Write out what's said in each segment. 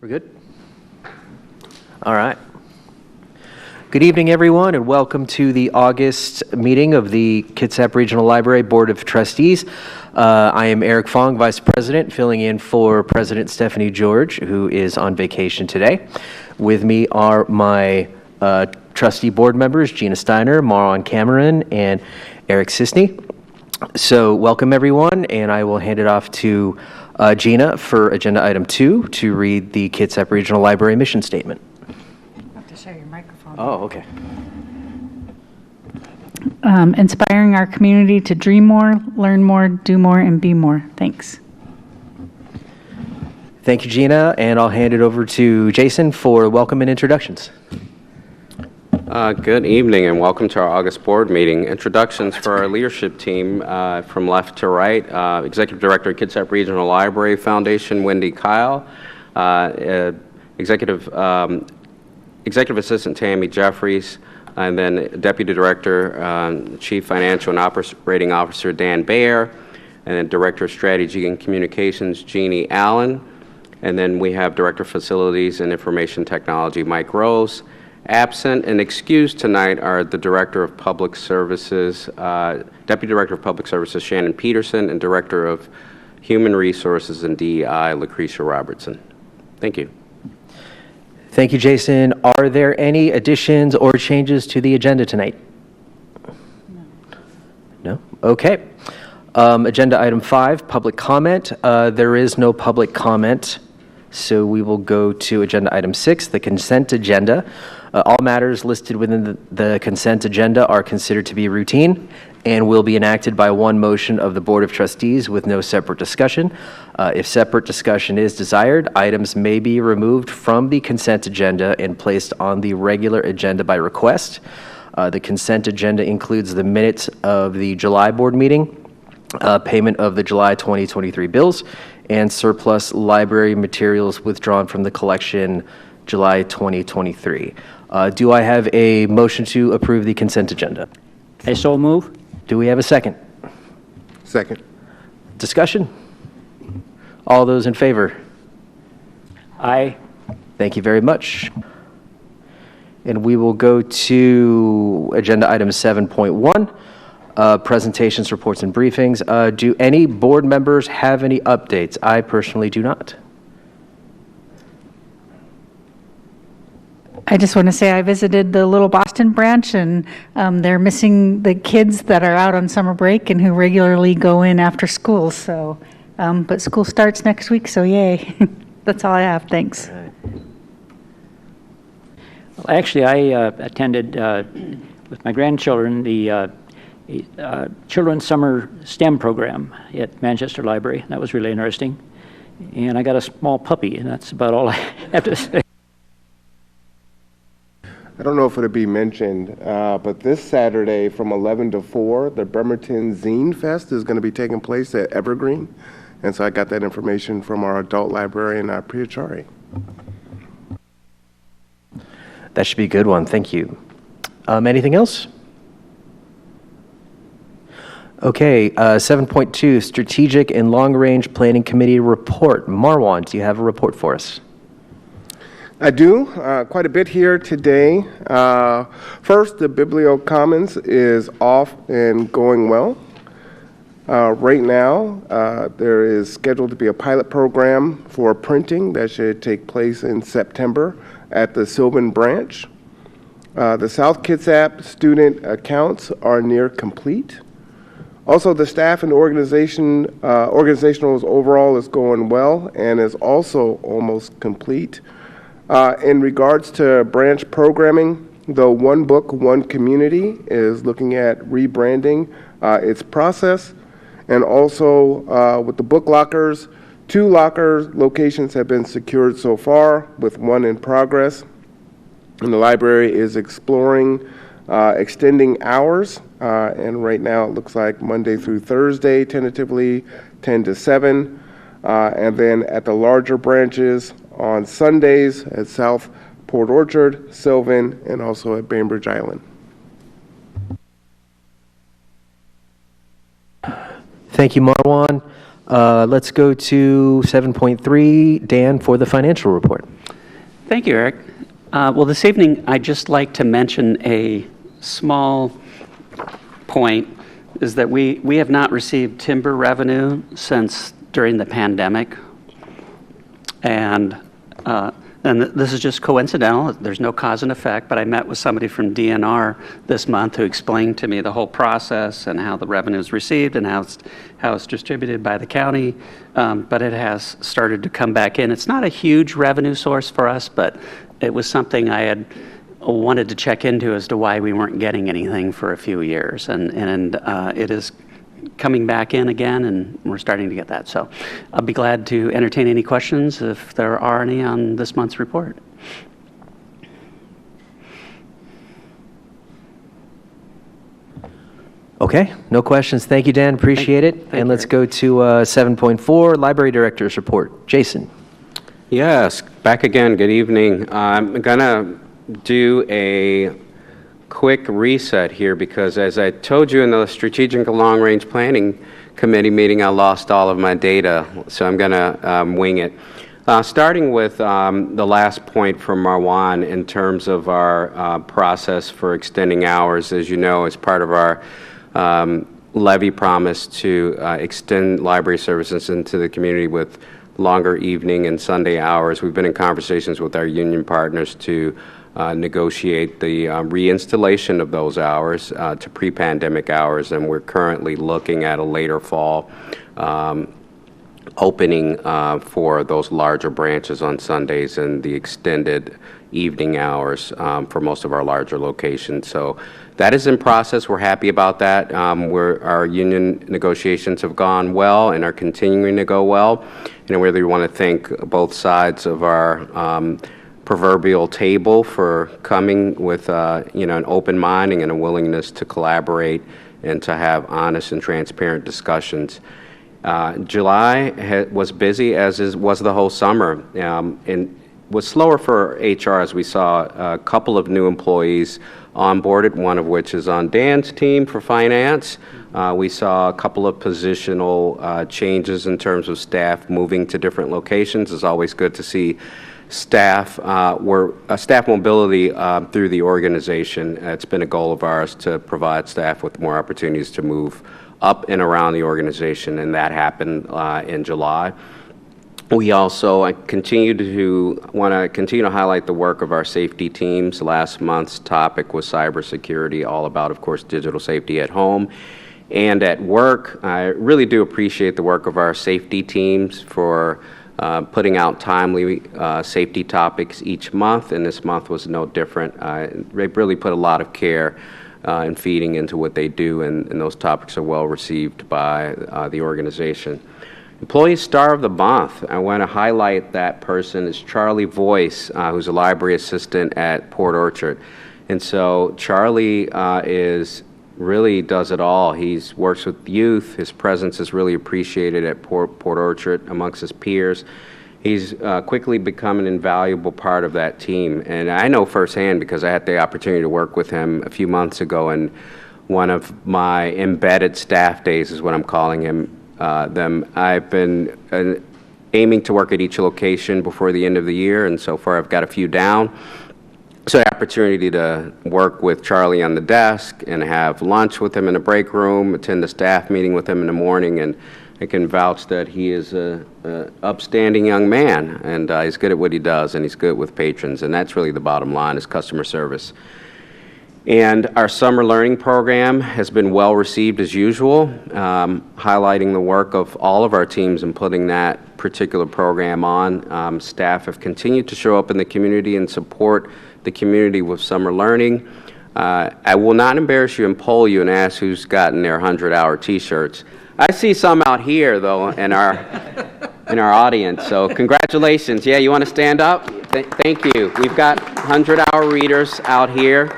We're good? All right. Good evening, everyone, and welcome to the August meeting of the Kitsap Regional Library Board of Trustees. I am Eric Fong, Vice President, filling in for President Stephanie George, who is on vacation today. With me are my trustee board members, Gina Steiner, Marwan Cameron, and Eric Sisney. So welcome, everyone, and I will hand it off to Gina for agenda item 2 to read the Kitsap Regional Library mission statement. You have to share your microphone. Oh, okay. Inspiring our community to dream more, learn more, do more, and be more. Thanks. Thank you, Gina, and I'll hand it over to Jason for welcome and introductions. Good evening and welcome to our August board meeting. Introductions for our leadership team from left to right. Executive Director, Kitsap Regional Library Foundation, Wendy Kyle. Executive Assistant, Tammy Jeffries. And then Deputy Director, Chief Financial and Operating Officer, Dan Baer. And then Director of Strategy and Communications, Jeannie Allen. And then we have Director of Facilities and Information Technology, Mike Rose. Absent and excused tonight are the Director of Public Services, Deputy Director of Public Services, Shannon Peterson, and Director of Human Resources and DEI, Lucretia Robertson. Thank you. Thank you, Jason. Are there any additions or changes to the agenda tonight? No? Okay. Agenda item 5, public comment. There is no public comment, so we will go to agenda item 6, the consent agenda. All matters listed within the consent agenda are considered to be routine and will be enacted by one motion of the Board of Trustees with no separate discussion. If separate discussion is desired, items may be removed from the consent agenda and placed on the regular agenda by request. The consent agenda includes the minutes of the July board meeting, payment of the July 2023 bills, and surplus library materials withdrawn from the collection July 2023. Do I have a motion to approve the consent agenda? I so move. Do we have a second? Second. Discussion? All those in favor? Aye. Thank you very much. And we will go to agenda item 7.1, presentations, reports, and briefings. Do any board members have any updates? I personally do not. I just want to say I visited the Little Boston branch, and they're missing the kids that are out on summer break and who regularly go in after school. So, but school starts next week, so yay. That's all I have. Thanks. Well, actually, I attended with my grandchildren the Children's Summer STEM program at Manchester Library. That was really interesting. And I got a small puppy, and that's about all I have to say. I don't know if it'll be mentioned, but this Saturday from 11 to 4, the Bremerton Zine Fest is going to be taking place at Evergreen. And so I got that information from our adult librarian, Priyachari. That should be a good one. Thank you. Anything else? Okay, 7.2, Strategic and Long Range Planning Committee report. Marwan, do you have a report for us? I do, quite a bit here today. First, the Biblio Commons is off and going well. Right now, there is scheduled to be a pilot program for printing that should take place in September at the Sylvan branch. The South Kitsap student accounts are near complete. Also, the staff and organizationals overall is going well and is also almost complete. In regards to branch programming, the One Book, One Community is looking at rebranding its process. And also with the book lockers, 2 locker locations have been secured so far, with 1 in progress. And the library is exploring extending hours. And right now it looks like Monday through Thursday, tentatively 10 to 7. And then at the larger branches, on Sundays at South Port Orchard, Sylvan, and also at Bainbridge Island. Thank you, Marwan. Let's go to 7.3, Dan, for the financial report. Thank you, Eric. Well, this evening, I'd just like to mention a small point, is that we have not received timber revenue since during the pandemic. And this is just coincidental. There's no cause and effect, but I met with somebody from DNR this month who explained to me the whole process and how the revenue is received and how it's distributed by the county. But it has started to come back in. It's not a huge revenue source for us, but it was something I had wanted to check into as to why we weren't getting anything for a few years. And it is coming back in again, and we're starting to get that. So I'll be glad to entertain any questions if there are any on this month's report. Okay, no questions. Thank you, Dan. Appreciate it. Thank And you, let's Eric. go to 7.4, Library Director's Report. Jason. Yes, back again. Good evening. I'm going to do a quick reset here because, as I told you in the Strategic and Long Range Planning Committee meeting, I lost all of my data, so I'm going to wing it. Starting with the last point from Marwan in terms of our process for extending hours. As you know, as part of our levy promise to extend library services into the community with longer evening and Sunday hours, we've been in conversations with our union partners to negotiate the reinstallation of those hours to pre-pandemic hours, and we're currently looking at a later fall opening for those larger branches on Sundays and the extended evening hours for most of our larger locations. So that is in process. We're happy about that. Our union negotiations have gone well and are continuing to go well. And I really want to thank both sides of our proverbial table for coming with an open mind and a willingness to collaborate and to have honest and transparent discussions. July was busy, as was the whole summer, and was slower for HR as we saw a couple of new employees onboarded, one of which is on Dan's team for finance. We saw a couple of positional changes in terms of staff moving to different locations. It's always good to see staff mobility through the organization. It's been a goal of ours to provide staff with more opportunities to move up and around the organization, and that happened in July. We also want to continue to highlight the work of our safety teams. Last month's topic was cybersecurity, all about, of course, digital safety at home and at work. I really do appreciate the work of our safety teams for putting out timely safety topics each month, and this month was no different. They really put a lot of care and feeding into what they do, and those topics are well received by the organization. Employee Star of the Month, I want to highlight that person is Charlie Voice, who's a library assistant at Port Orchard. And so Charlie really does it all. He works with youth. His presence is really appreciated at Port Orchard amongst his peers. He's quickly become an invaluable part of that team. And I know firsthand because I had the opportunity to work with him a few months ago, and one of my embedded staff days is what I'm calling them. I've been aiming to work at each location before the end of the year, and so far I've got a few down. So the opportunity to work with Charlie on the desk and have lunch with him in the break room, attend the staff meeting with him in the morning, and I can vouch that he is an upstanding young man, and he's good at what he does, and he's good with patrons, and that's really the bottom line, is customer service. And our summer learning program has been well received as usual, highlighting the work of all of our teams in putting that particular program on. Staff have continued to show up in the community and support the community with summer learning. I will not embarrass you and poll you and ask who's gotten their 100-hour T-shirts. I see some out here, though, in our audience, so congratulations. Yeah, you want to stand up? Thank you. We've got 100-hour readers out here.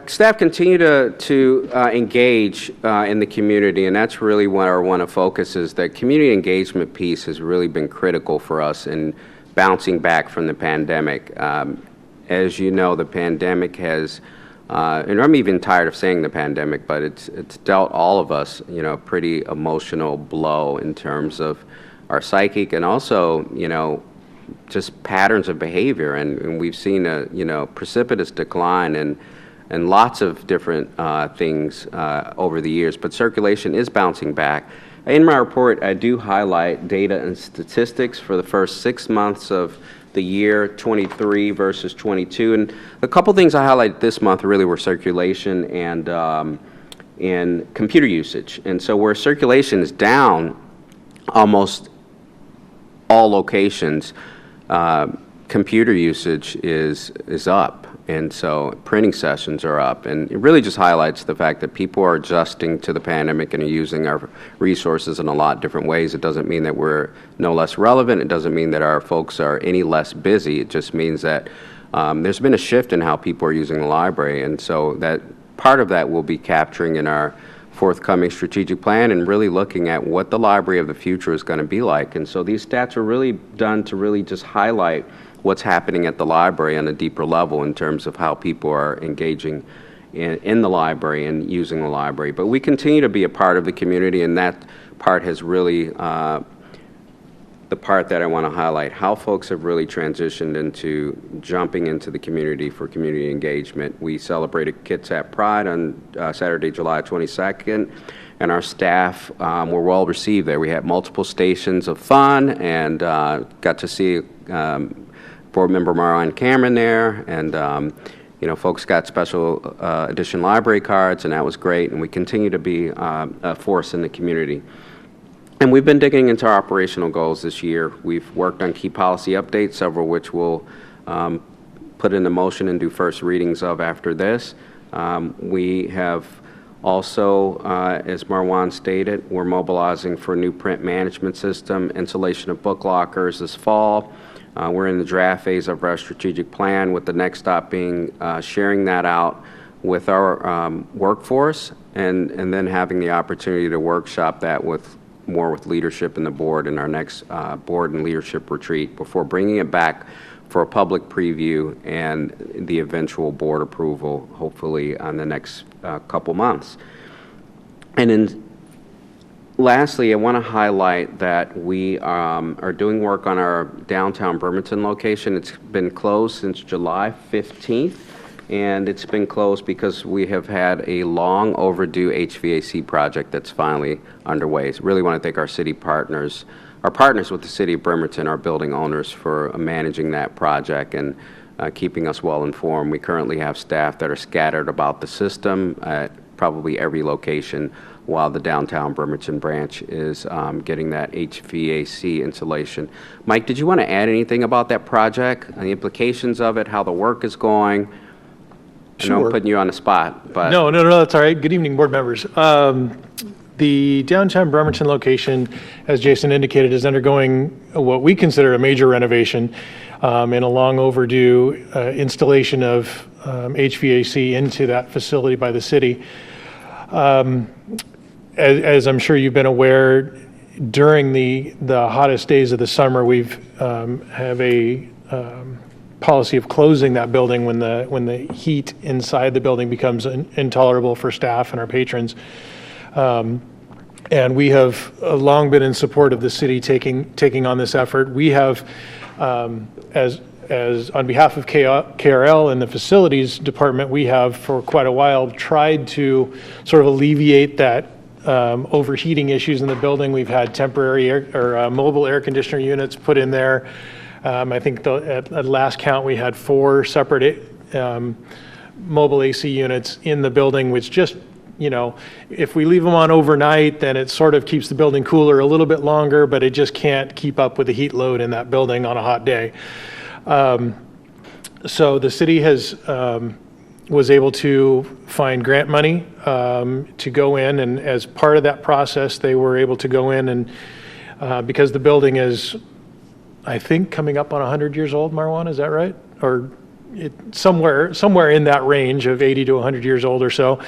Staff continue to engage in the community, and that's really where one of focus is. That community engagement piece has really been critical for us in bouncing back from the pandemic. As you know, the pandemic has and I'm even tired of saying the pandemic, but it's dealt all of us, a pretty emotional blow in terms of our psychic and also, just patterns of behavior. And we've seen a, precipitous decline and lots of different things over the years, but circulation is bouncing back. In my report, I do highlight data and statistics for the first 6 months of the year 23 versus 22. And a couple things I highlighted this month really were circulation and computer usage. And so where circulation is down, almost all locations, computer usage is up. And so printing sessions are up. And it really just highlights the fact that people are adjusting to the pandemic and are using our resources in a lot of different ways. It doesn't mean that we're no less relevant. It doesn't mean that our folks are any less busy. It just means that there's been a shift in how people are using the library. And so that part of that we'll be capturing in our forthcoming strategic plan and really looking at what the library of the future is going to be like. And so these stats are really done to really just highlight what's happening at the library on a deeper level in terms of how people are engaging in the library and using the library. But we continue to be a part of the community, and that part has really, the part that I want to highlight, how folks have really transitioned into jumping into the community for community engagement. We celebrated Kitsap Pride on Saturday, July 22nd, and our staff were well received there. We had multiple stations of fun and got to see Board Member Marwan Cameron there, and folks got special edition library cards, and that was great. And we continue to be a force in the community. And we've been digging into our operational goals this year. We've worked on key policy updates, several which we'll put into motion and do first readings of after this. We have also, as Marwan stated, we're mobilizing for a new print management system, installation of book lockers this fall. We're in the draft phase of our strategic plan, with the next stop being sharing that out with our workforce and then having the opportunity to workshop that with leadership in the board in our next board and leadership retreat before bringing it back for a public preview and the eventual board approval, hopefully on the next couple months. And then lastly, I want to highlight that we are doing work on our downtown Bremerton location. It's been closed since July 15th, and it's been closed because we have had a long overdue HVAC project that's finally underway. So really want to thank our city partners, our partners with the city of Bremerton, our building owners, for managing that project and keeping us well informed. We currently have staff that are scattered about the system at probably every location, while the downtown Bremerton branch is getting that HVAC installation. Mike, did you want to add anything about that project, and the implications of it, how the work is going? Sure. I know I'm putting you on the spot, but No, that's all right. Good evening, board members. The downtown Bremerton location, as Jason indicated, is undergoing what we consider a major renovation and a long overdue installation of HVAC into that facility by the city. As I'm sure you've been aware, during the hottest days of the summer, we've have a policy of closing that building when the heat inside the building becomes intolerable for staff and our patrons. And we have long been in support of the city taking on this effort. We have, as on behalf of KRL and the facilities department, we have for quite a while tried to sort of alleviate that overheating issues in the building. We've had temporary mobile air conditioner units put in there. I think at last count we had 4 separate mobile AC units in the building, which just, if we leave them on overnight, then it sort of keeps the building cooler a little bit longer, but it just can't keep up with the heat load in that building on a hot day. So the city was able to find grant money to go in, and as part of that process, they were able to go in and because the building is, I think, coming up on 100 years old, Marwan, is that right? Or somewhere in that range of 80 to 100 years old or so.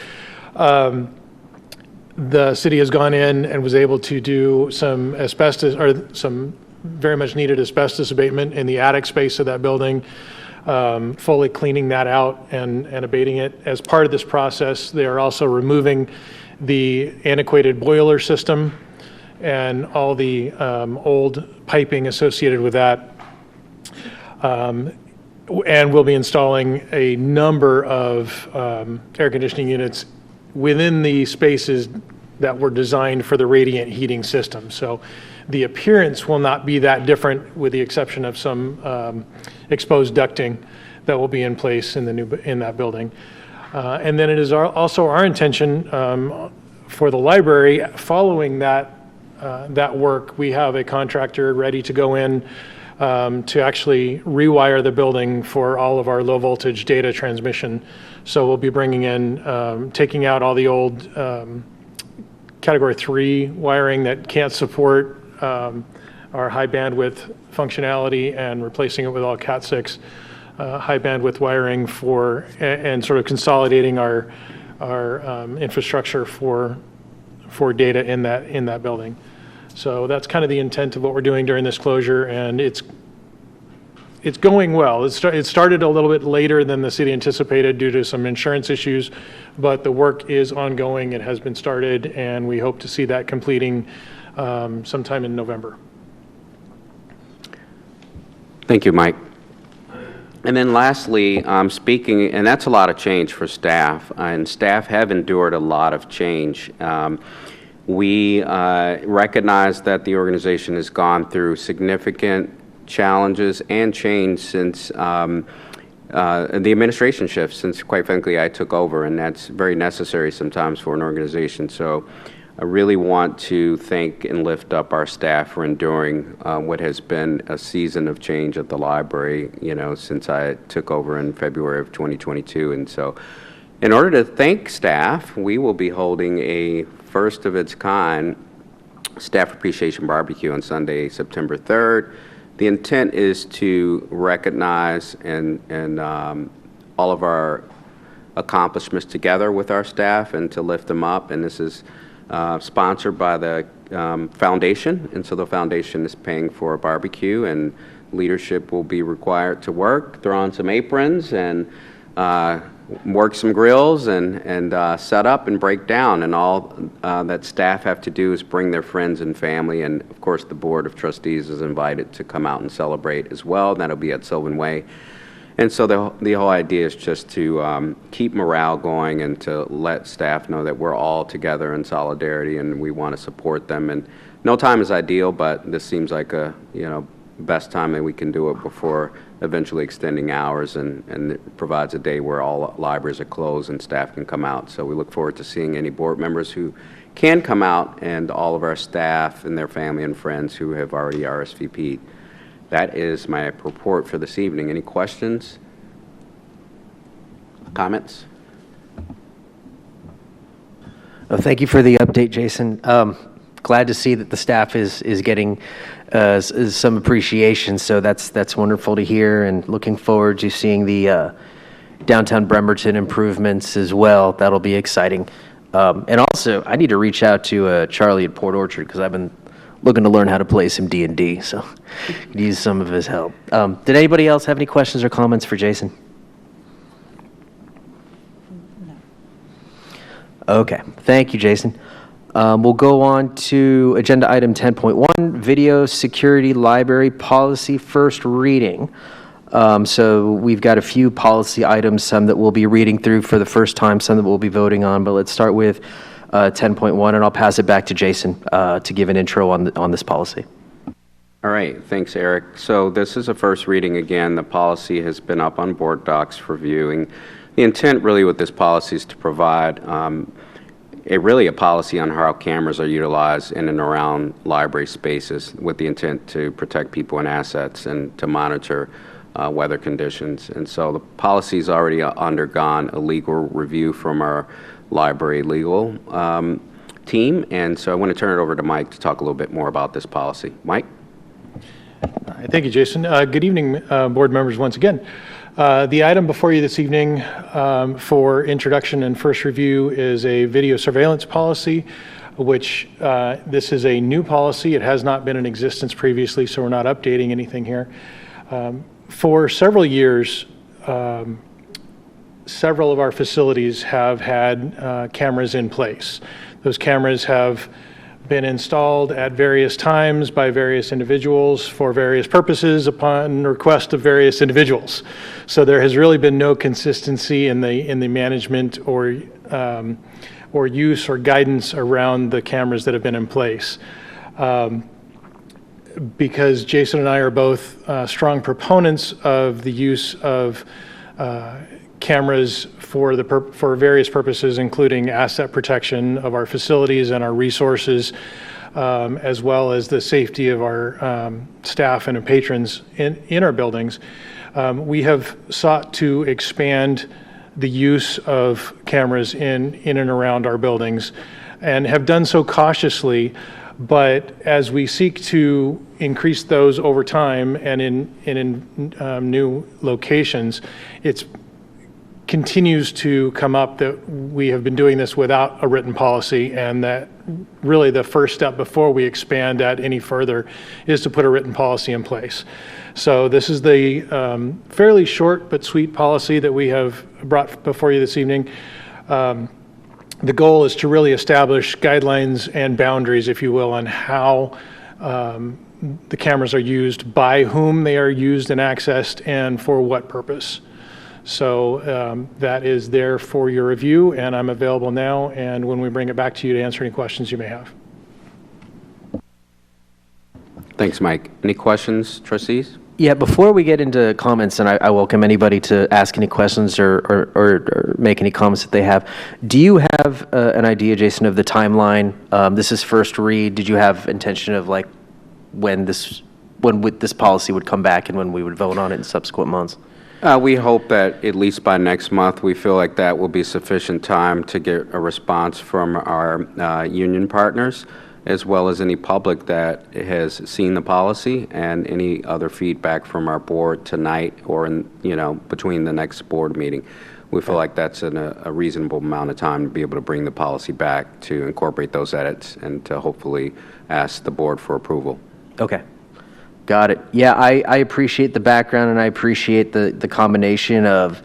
The city has gone in and was able to do some asbestos, or some very much needed asbestos abatement in the attic space of that building. fully cleaning that out and abating it. As part of this process, they are also removing the antiquated boiler system and all the old piping associated with that. And we'll be installing a number of air conditioning units within the spaces that were designed for the radiant heating system. So the appearance will not be that different, with the exception of some exposed ducting that will be in place in that building. And then it is also our intention for the library, following that work, we have a contractor ready to go in to actually rewire the building for all of our low voltage data transmission. So we'll be bringing in, taking out all the old category 3 wiring that can't support our high bandwidth functionality, and replacing it with all Cat 6 high bandwidth wiring and sort of consolidating our infrastructure for data in that building. So that's kind of the intent of what we're doing during this closure, and it's going well. It started a little bit later than the city anticipated due to some insurance issues, but the work is ongoing. It has been started, and we hope to see that completing sometime in November. Thank you, Mike. And then lastly, speaking, and that's a lot of change for staff, and staff have endured a lot of change. We recognize that the organization has gone through significant challenges and change since the administration shift, since quite frankly I took over, and that's very necessary sometimes for an organization. So I really want to thank and lift up our staff for enduring what has been a season of change at the library, since I took over in February of 2022. And so in order to thank staff, we will be holding a first of its kind staff appreciation barbecue on Sunday, September 3rd. The intent is to recognize and all of our accomplishments together with our staff and to lift them up. And this is sponsored by the foundation, and so the foundation is paying for a barbecue, and leadership will be required to throw on some aprons and work some grills and set up and break down, and all that staff have to do is bring their friends and family, and of course the Board of Trustees is invited to come out and celebrate as well. That'll be at Sylvan Way. And so the whole idea is just to keep morale going and to let staff know that we're all together in solidarity and we want to support them. And no time is ideal, but this seems like a best time that we can do it before eventually extending hours, and it provides a day where all libraries are closed and staff can come out. So we look forward to seeing any board members who can come out, and all of our staff and their family and friends who have already RSVP'd. That is my report for this evening. Any questions? Comments? Thank you for the update, Jason. Glad to see that the staff is getting some appreciation, so that's wonderful to hear, and looking forward to seeing the downtown Bremerton improvements as well. That'll be exciting. And also, I need to reach out to Charlie at Port Orchard, because I've been looking to learn how to play some D&D, so could use some of his help. Did anybody else have any questions or comments for Jason? No. Okay, thank you, Jason. We'll go on to agenda item 10.1, video security library policy first reading. So we've got a few policy items, some that we'll be reading through for the first time, some that we'll be voting on, but let's start with 10.1, and I'll pass it back to Jason to give an intro on this policy. All right, thanks, Eric. So this is a first reading again. The policy has been up on board docs for viewing. The intent really with this policy is to provide a policy on how cameras are utilized in and around library spaces, with the intent to protect people and assets and to monitor weather conditions. And so the policy's already undergone a legal review from our library legal team, and so I want to turn it over to Mike to talk a little bit more about this policy. Mike? All right, thank you, Jason. Good evening, board members, once again. The item before you this evening for introduction and first review is a video surveillance policy, which this is a new policy. It has not been in existence previously, so we're not updating anything here. For several years, several of our facilities have had cameras in place. Those cameras have been installed at various times by various individuals for various purposes upon request of various individuals. So there has really been no consistency in the management or use or guidance around the cameras that have been in place. Because Jason and I are both strong proponents of the use of cameras for various purposes, including asset protection of our facilities and our resources, as well as the safety of our staff and patrons in our buildings. We have sought to expand the use of cameras in and around our buildings, and have done so cautiously. But as we seek to increase those over time and in new locations, it continues to come up that we have been doing this without a written policy, and that really the first step before we expand that any further is to put a written policy in place. So this is the fairly short but sweet policy that we have brought before you this evening. The goal is to really establish guidelines and boundaries, if you will, on how the cameras are used, by whom they are used and accessed, and for what purpose. So that is there for your review, and I'm available now and when we bring it back to you to answer any questions you may have. Thanks, Mike. Any questions, trustees? Yeah, before we get into comments, and I welcome anybody to ask any questions or make any comments that they have, do you have an idea, Jason, of the timeline? This is first read. Did you have intention of like when this policy would come back and when we would vote on it in subsequent months? We hope that at least by next month, we feel like that will be sufficient time to get a response from our union partners, as well as any public that has seen the policy, and any other feedback from our board tonight or between the next board meeting. We feel like that's a reasonable amount of time to be able to bring the policy back to incorporate those edits and to hopefully ask the board for approval. Okay. Got it. Yeah, I appreciate the background, and I appreciate the combination of,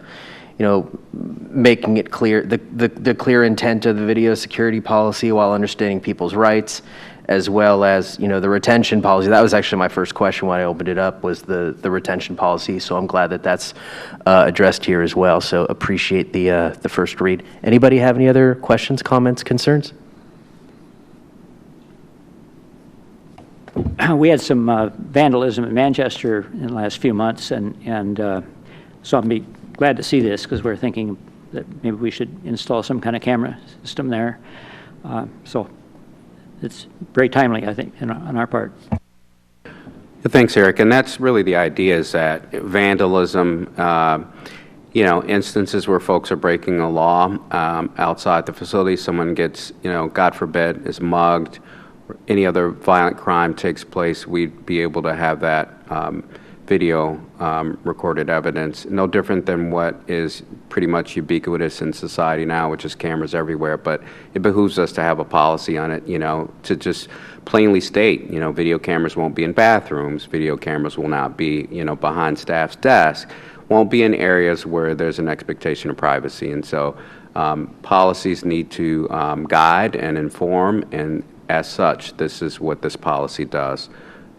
making it clear, the clear intent of the video security policy while understanding people's rights, as well as, the retention policy. That was actually my first question when I opened it up, was the retention policy. So I'm glad that that's addressed here as well. So appreciate the first read. Anybody have any other questions, comments, concerns? We had some vandalism in Manchester in the last few months, and so I'll be glad to see this, because we're thinking that maybe we should install some kind of camera system there. So it's very timely, I think, on our part. Thanks, Eric. And that's really the idea, is that vandalism, instances where folks are breaking a law outside the facility, someone gets, God forbid, is mugged, or any other violent crime takes place, we'd be able to have that video recorded evidence, no different than what is pretty much ubiquitous in society now, which is cameras everywhere. But it behooves us to have a policy on it, to just plainly state, video cameras won't be in bathrooms, video cameras will not be, behind staff's desk, won't be in areas where there's an expectation of privacy. And so policies need to guide and inform, and as such, this is what this policy does.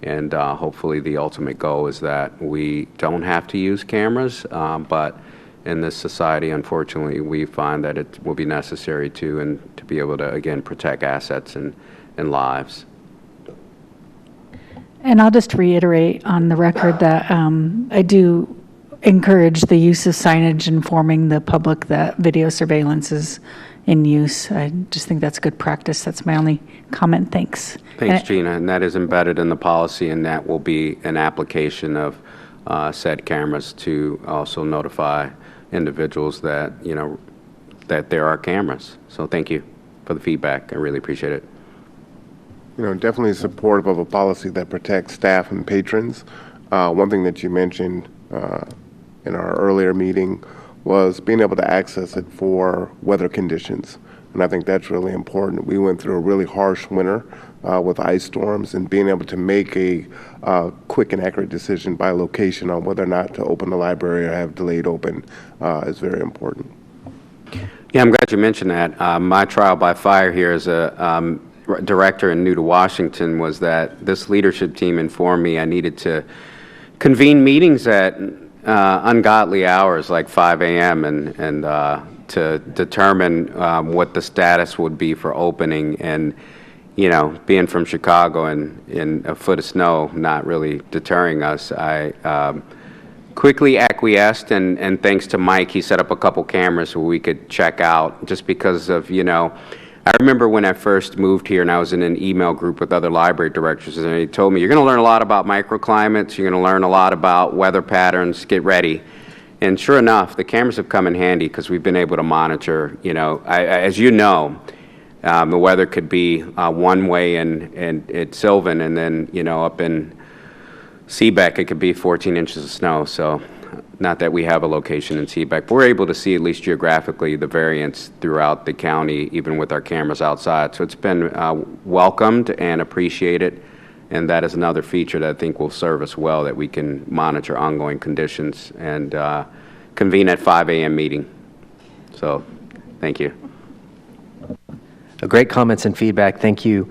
And hopefully the ultimate goal is that we don't have to use cameras, but in this society, unfortunately, we find that it will be necessary to, and to be able to, again, protect assets and lives. And I'll just reiterate on the record that I do encourage the use of signage informing the public that video surveillance is in use. I just think that's good practice. That's my only comment. Thanks. Thanks, Gina. And that is embedded in the policy, and that will be an application of said cameras to also notify individuals that, that there are cameras. So thank you for the feedback. I really appreciate it. Definitely supportive of a policy that protects staff and patrons. One thing that you mentioned in our earlier meeting was being able to access it for weather conditions. and I think that's really important. We went through a really harsh winter with ice storms, and being able to make a quick and accurate decision by location on whether or not to open the library or have delayed open is very important. Yeah, I'm glad you mentioned that. My trial by fire here as a director and new to Washington was that this leadership team informed me I needed to convene meetings at ungodly hours like 5 a.m. and to determine what the status would be for opening. And, you know, being from Chicago and in a foot of snow not really deterring us, I quickly acquiesced, and thanks to Mike, he set up a couple cameras where we could check out just because of, you know, I remember when I first moved here and I was in an email group with other library directors, and he told me, you're going to learn a lot about microclimates, you're going to learn a lot about weather patterns, get ready. And sure enough, the cameras have come in handy because we've been able to monitor, you know, as you know, the weather could be one way at Sylvan, and then, you know, up in Seebeck, it could be 14 inches of snow. So not that we have a location in Seebeck, but we're able to see at least geographically the variance throughout the county, even with our cameras outside. So it's been welcomed and appreciated, and that is another feature that I think will serve us well, that we can monitor ongoing conditions and convene at 5 a.m. meeting. So thank you. Great comments and feedback. Thank you.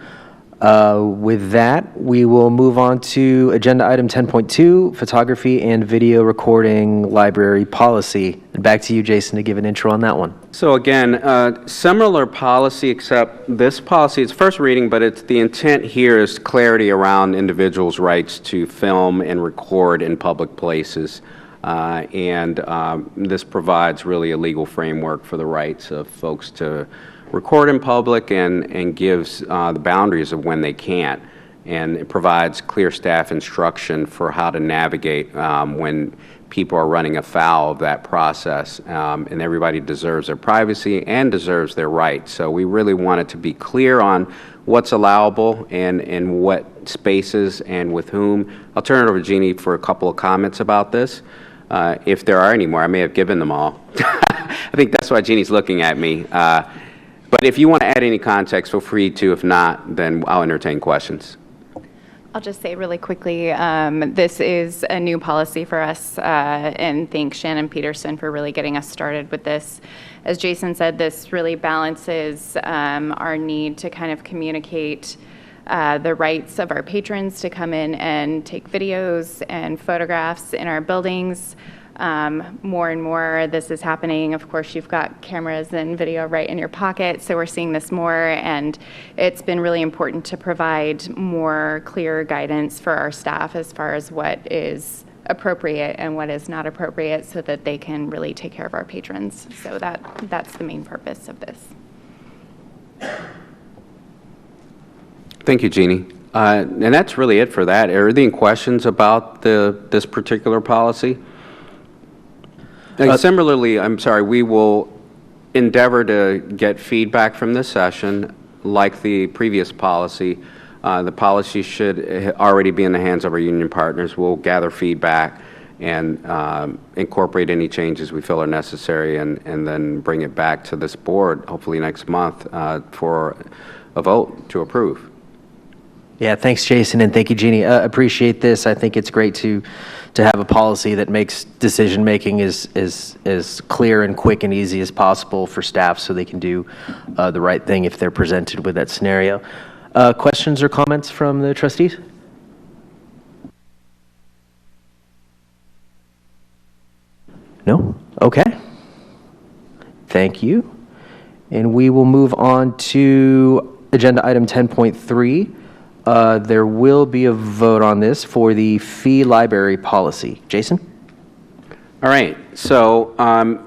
With that, we will move on to agenda item 10.2, photography and video recording library policy. And back to you, Jason, to give an intro on that one. So again, similar policy, except this policy, it's first reading, but it's the intent here is clarity around individuals' rights to film and record in public places. This provides really a legal framework for the rights of folks to record in public and gives the boundaries of when they can't. And it provides clear staff instruction for how to navigate when people are running afoul of that process. And everybody deserves their privacy and deserves their rights. So we really want it to be clear on what's allowable and what spaces and with whom. I'll turn it over to Jeannie for a couple of comments about this. If there are any more, I may have given them all. I think that's why Jeannie's looking at me. But if you want to add any context, feel free to. If not, then I'll entertain questions. I'll just say really quickly, this is a new policy for us, and thank Shannon Peterson for really getting us started with this. As Jason said, this really balances our need to kind of communicate the rights of our patrons to come in and take videos and photographs in our buildings. More and more this is happening. Of course, you've got cameras and video right in your pocket, so we're seeing this more, and it's been really important to provide more clear guidance for our staff as far as what is appropriate and what is not appropriate so that they can really take care of our patrons. So that's the main purpose of this. Thank you, Jeannie. And that's really it for that. Are there any questions about this particular policy? Similarly, I'm sorry, we will endeavor to get feedback from this session like the previous policy. The policy should already be in the hands of our union partners. We'll gather feedback and incorporate any changes we feel are necessary and then bring it back to this board, hopefully next month, for a vote to approve. Yeah, thanks, Jason, and thank you, Jeannie. Appreciate this. I think it's great to have a policy that makes decision-making as clear and quick and easy as possible for staff so they can do the right thing if they're presented with that scenario. Questions or comments from the trustees? No? Okay. Thank you. And we will move on to agenda item 10.3. There will be a vote on this for the fee library policy. Jason? All right. So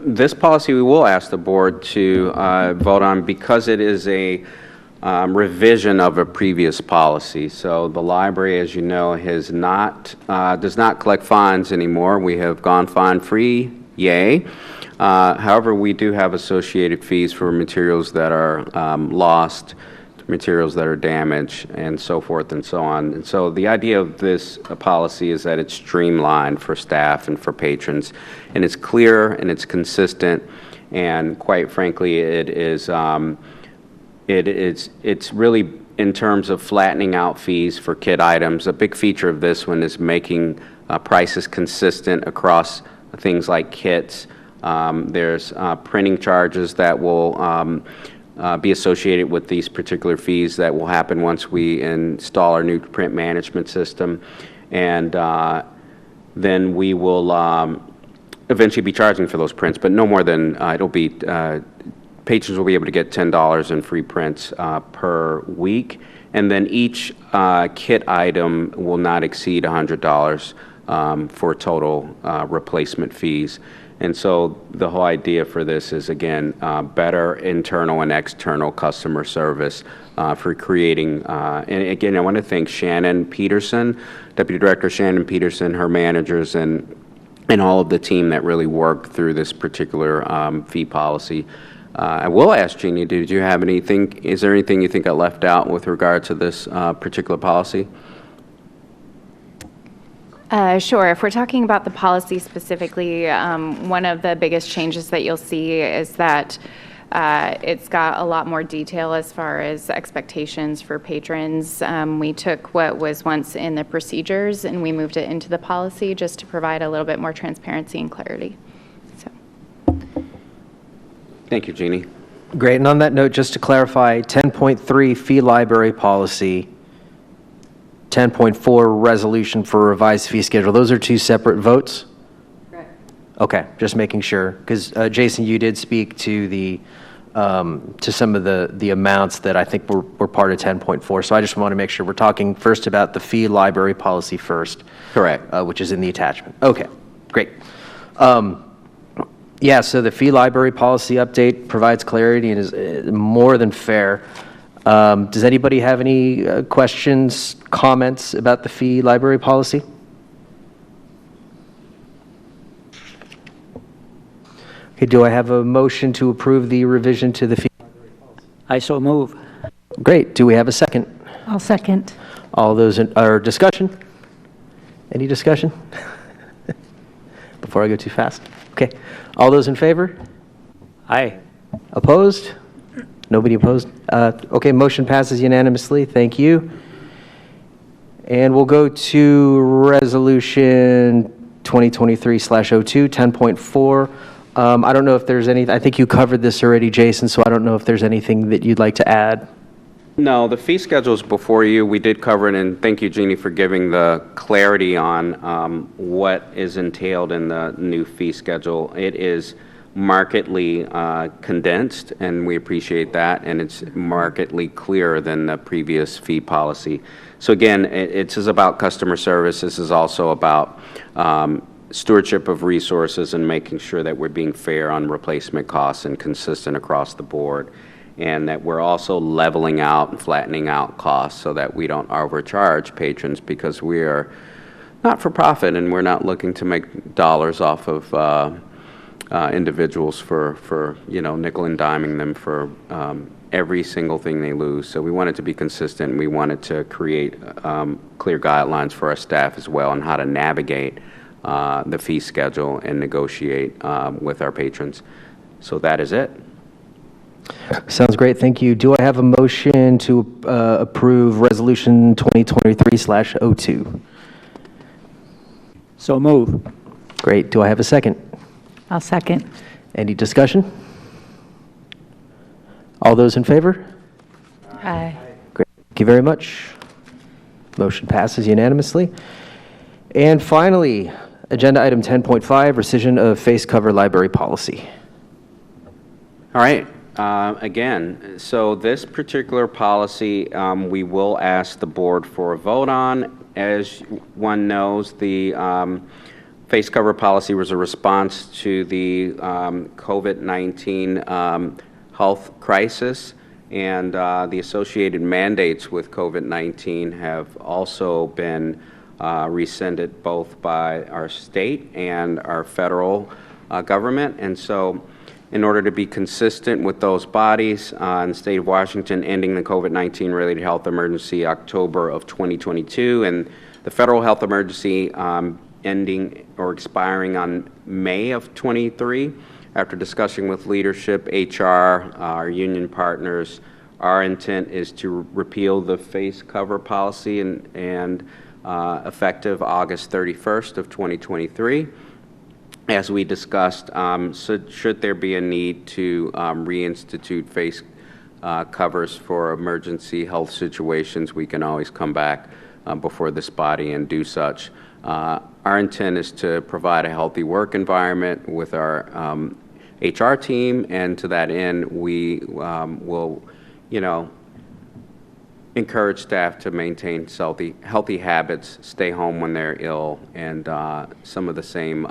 this policy we will ask the board to vote on because it is a revision of a previous policy. So the library, as you know, does not collect fines anymore. We have gone fine-free. Yay. However, we do have associated fees for materials that are lost, materials that are damaged, and so forth and so on. And so the idea of this policy is that it's streamlined for staff and for patrons, and it's clear and it's consistent, and quite frankly, it is it's really in terms of flattening out fees for kit items. A big feature of this one is making prices consistent across things like kits. There's printing charges that will be associated with these particular fees that will happen once we install our new print management system. And then we will eventually be charging for those prints, but no more than, it'll be, patrons will be able to get $10 in free prints per week. And then each kit item will not exceed $100 for total replacement fees. And so the whole idea for this is, again, better internal and external customer service for creating, and again, I want to thank Shannon Peterson, Deputy Director Shannon Peterson, her managers, and all of the team that really worked through this particular fee policy. I will ask Jeannie, did you have anything, is there anything you think I left out with regard to this particular policy? Sure. If we're talking about the policy specifically, one of the biggest changes that you'll see is that it's got a lot more detail as far as expectations for patrons. We took what was once in the procedures and we moved it into the policy just to provide a little bit more transparency and clarity. So. Thank you, Jeannie. Great. And on that note, just to clarify, 10.3 fee library policy, 10.4 resolution for revised fee schedule. Those are two separate votes? Correct. Okay, just making sure, because Jason, you did speak to the to some of the amounts that I think were part of 10.4. So I just want to make sure we're talking first about the fee library policy first. Correct. Which is in the attachment. Okay, great. Yeah, so the fee library policy update provides clarity and is more than fair. Does anybody have any questions, comments about the fee library policy? Okay, do I have a motion to approve the revision to the fee library policy? I so move. Great. Do we have a second? I'll second. All those in, or discussion? Any discussion? Before I go too fast. Okay. All those in favor? Aye. Opposed? Nobody opposed? Okay, motion passes unanimously. Thank you. And we'll go to Resolution 2023/02, 10.4. I don't know if there's any, I think you covered this already, Jason, so I don't know if there's anything that you'd like to add. No, the fee schedule is before you. We did cover it, and thank you, Jeannie, for giving the clarity on what is entailed in the new fee schedule. It is markedly condensed, and we appreciate that, and it's markedly clearer than the previous fee policy. So again, this is about customer service. This is also about stewardship of resources and making sure that we're being fair on replacement costs and consistent across the board, and that we're also leveling out and flattening out costs so that we don't overcharge patrons, because we are not for profit and we're not looking to make dollars off of individuals for nickel and diming them for every single thing they lose. So we wanted to be consistent. We wanted to create clear guidelines for our staff as well on how to navigate the fee schedule and negotiate with our patrons. So that is it. Sounds great. Thank you. Do I have a motion to approve Resolution 2023/02? So move. Great. Do I have a second? I'll second. Any discussion? All those in favor? Aye. Great. Thank you very much. Motion passes unanimously. And finally, agenda item 10.5, rescission of face cover library policy. All right. Again, so this particular policy, we will ask the board for a vote on. As one knows, the face cover policy was a response to the COVID-19 health crisis, and the associated mandates with COVID-19 have also been rescinded both by our state and our federal government. And so in order to be consistent with those bodies, in the state of Washington ending the COVID-19 related health emergency October of 2022, and the federal health emergency ending or expiring on May of 23, after discussing with leadership, HR, our union partners, Our intent is to repeal the face cover policy and effective August 31st of 2023. As we discussed, should there be a need to reinstitute face covers for emergency health situations, we can always come back before this body and do such. Our intent is to provide a healthy work environment with our HR team, and to that end, we will, encourage staff to maintain healthy habits, stay home when they're ill, and some of the same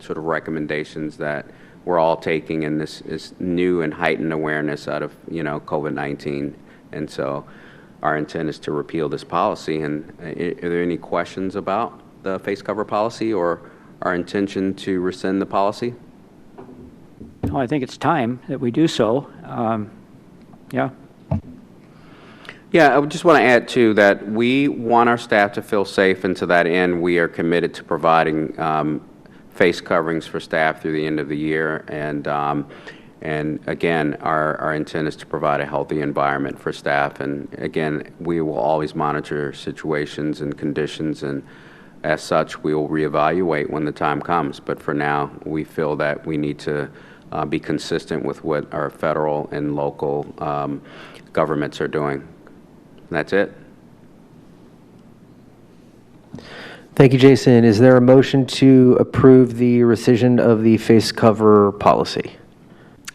sort of recommendations that we're all taking in this is new and heightened awareness out of COVID-19. And so our intent is to repeal this policy. And are there any questions about the face cover policy or our intention to rescind the policy? No, I think it's time that we do so. Yeah. Yeah, I just want to add, too, that we want our staff to feel safe, and to that end, we are committed to providing face coverings for staff through the end of the year. And again, our intent is to provide a healthy environment for staff. And again, we will always monitor situations and conditions, and as such, we will reevaluate when the time comes. But for now, we feel that we need to be consistent with what our federal and local governments are doing. That's it. Thank you, Jason. Is there a motion to approve the rescission of the face cover policy?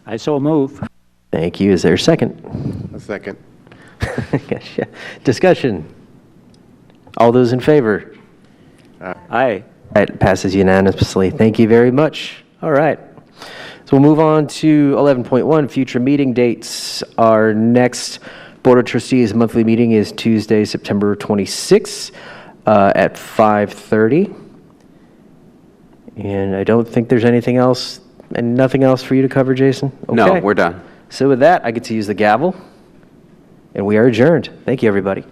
I so move. Thank you. Is there a second? A second. Gotcha. Discussion. All those in favor? Aye. That passes unanimously. Thank you very much. All right. So we'll move on to 11.1, future meeting dates. Our next Board of Trustees monthly meeting is Tuesday, September 26th at 5:30. And I don't think there's anything else, and nothing else for you to cover, Jason? Okay. No, we're done. So with that, I get to use the gavel, and we are adjourned. Thank you, everybody.